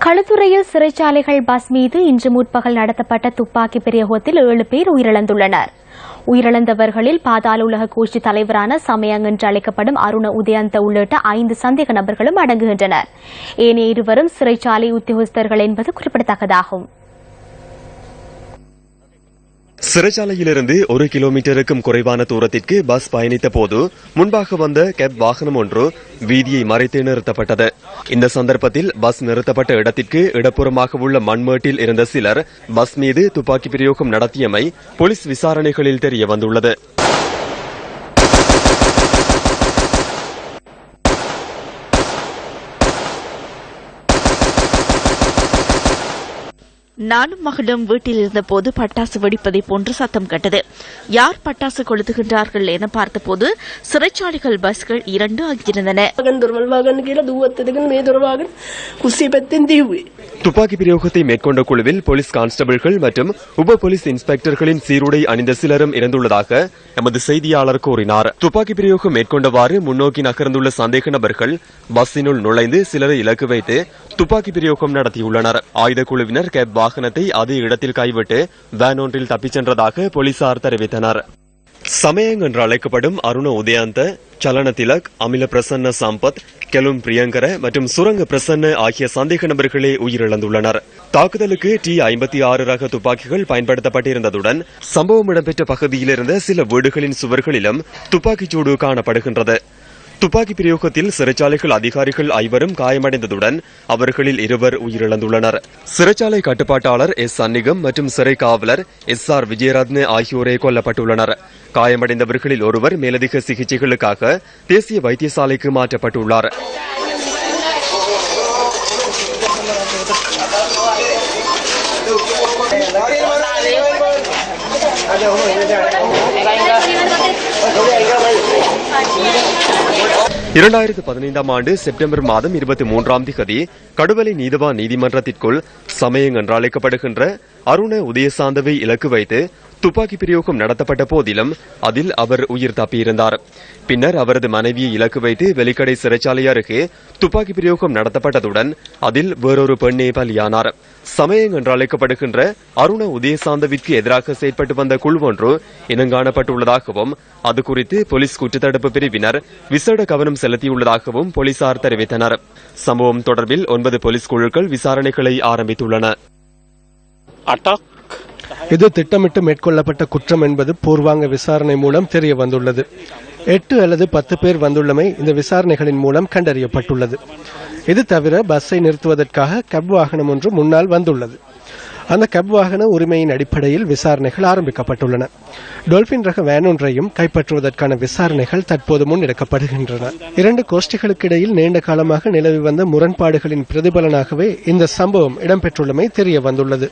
களுத்துறையில் சிறைச்சாலைகள் bus மீது இன்று முற்பகல் நடத்தப்பட்ட துப்பாக்கி பிரயோகத்தில் 7 பேர் உயிரிழந்துள்ளனர். உயிரிழந்தவர்களில் பாதாள உலக கோஷ்டி தலைவரான சமயங் என்று அழைக்கப்படும் அருண உதயந்த உள்ளிட்ட 5 சந்தேக நபர்களும் அடங்குகின்றனர். ஏனைய இருவரும் சிறைச்சாலை உத்தியோகஸ்தர்கள் என்பது குறிப்பிடத்தக்கதாகும். சிறைச்சாலையிலிருந்து 1 கிலோமீட்டருக்கும் குறைவான தூரத்திற்கு பஸ் பயணித்த போது முன்பாக வந்த கேப் வாகனம் ஒன்று வீதியை மறைத்து நிறுத்தப்பட்டது. இந்த சந்தர்ப்பத்தில் பஸ் நிறுத்தப்பட்ட இடத்திற்கு இடப்புறமாக உள்ள மண்மேட்டில் இருந்த சிலர் பஸ் மீது துப்பாக்கி பிரயோகம் நடத்தியமை போலீஸ் விசாரணைகளில் தெரிய வந்துள்ளது. நானும் மகளும் வீட்டில் இருந்தபோது பட்டாசு வெடிப்பதை போன்று சத்தம் கேட்டது. யார் பட்டாசு கொளுத்துகின்றார்கள் என பார்த்தபோது சிறைச்சாலைகள் பஸ்கள் 2 அங்கிருந்தன. துப்பாக்கி பிரயோகத்தை மேற்கொண்ட குழுவில் போலீஸ் கான்ஸ்டபிள்கள் மற்றும் உப போலீஸ் இன்ஸ்பெக்டர்களின் சீருடை அணிந்த சிலரும் இருந்துள்ளதாக எமது செய்தியாளர் கூறினார். துப்பாக்கி பிரயோகம் மேற்கொண்டவாறு முன்னோக்கி நகர்ந்துள்ள சந்தேக நபர்கள் பஸ்ஸினுள் நுழைந்து சிலரை இலக்கு வைத்து துப்பாக்கி பிரயோகம் நடத்தியுள்ளனர். ஆயுத குழுவினர் கேப் வாகனத்தை அதே இடத்தில் கைவிட்டு வேன் ஒன்றில் தப்பிச் சென்றதாக போலீசார் தெரிவித்தனர். சமயங் என்று அழைக்கப்படும் அருண உதயாந்த, சலன திலக், அமில பிரசன்ன சம்பத், கெலும் பிரியங்கர மற்றும் சுரங்க பிரசன்ன ஆகிய சந்தேக நபர்களே உயிரிழந்துள்ளனர். தாக்குதலுக்கு T-56 ரக துப்பாக்கிகள் பயன்படுத்தப்பட்டிருந்ததுடன் சம்பவம் இடம்பெற்ற பகுதியில் இருந்த சில வீடுகளின் சுவர்களிலும் துப்பாக்கிச்சூடு காணப்படுகின்றது. துப்பாக்கி பிரயோகத்தில் சிறைச்சாலைகள் அதிகாரிகள் 5 காயமடைந்ததுடன் அவர்களில் 2 உயிரிழந்துள்ளனர். சிறைச்சாலை கட்டுப்பாட்டாளர் எஸ் சன்னிகம் மற்றும் சிறை காவலர் SR விஜயரத்ன ஆகியோரே கொல்லப்பட்டுள்ளனர். காயமடைந்தவர்களில் ஒருவர் மேலதிக சிகிச்சைகளுக்காக தேசிய வைத்தியசாலைக்கு மாற்றப்பட்டுள்ளார். ஆண்டு செப்டம்பர் மாதம் 23ஆம் தேதி கடுவலை நீதவான் நீதிமன்றத்திற்குள் சமயங் என்று அழைக்கப்படுகின்ற அருண உதயசாந்தவை இலக்கு வைத்து துப்பாக்கி பிரயோகம் நடத்தப்பட்ட போதிலும் அதில் அவர் உயிர் தப்பியிருந்தார். பின்னர் அவரது மனைவியை இலக்கு வைத்து வெலிக்கடை சிறைச்சாலை அருகே துப்பாக்கி பிரயோகம் நடத்தப்பட்டதுடன் அதில் வேறொரு பெண்ணே பலியானார். சமயங் என்று அழைக்கப்படுகின்ற அருண உதயசாந்தவிற்கு எதிராக செயற்பட்டு வந்த குழு ஒன்று இனங்காணப்பட்டுள்ளதாகவும் அது குறித்து போலீஸ் குற்றத்தடுப்பு பிரிவினர் விசேட கவனம் செலுத்தியுள்ளதாகவும் போலீசார் தெரிவித்தனர். சம்பவம் தொடர்பில் 9 போலீஸ் குழுக்கள் விசாரணைகளை ஆரம்பித்துள்ளன. இது திட்டமிட்டு மேற்கொள்ளப்பட்ட குற்றம் என்பது பூர்வாங்க விசாரணை மூலம் தெரிய வந்துள்ளது. 8 அல்லது 10 பேர் வந்துள்ளமை இந்த விசாரணைகளின் மூலம் கண்டறியப்பட்டுள்ளது. இது தவிர பஸ்ஸை நிறுத்துவதற்காக கேப் வாகனம் ஒன்று முன்னால் வந்துள்ளது. அந்த கேப் வாகன உரிமையின் அடிப்படையில் விசாரணைகள் ஆரம்பிக்கப்பட்டுள்ளன. டொல்பின் ரக வேன் ஒன்றையும் கைப்பற்றுவதற்கான விசாரணைகள் தற்போது முன்னெடுக்கப்படுகின்றன. 2 கோஷ்டிகளுக்கு இடையில் நீண்ட காலமாக நிலவி வந்த முரண்பாடுகளின் பிரதிபலனாகவே இந்த சம்பவம் இடம்பெற்றுள்ளமை தெரிய வந்துள்ளது.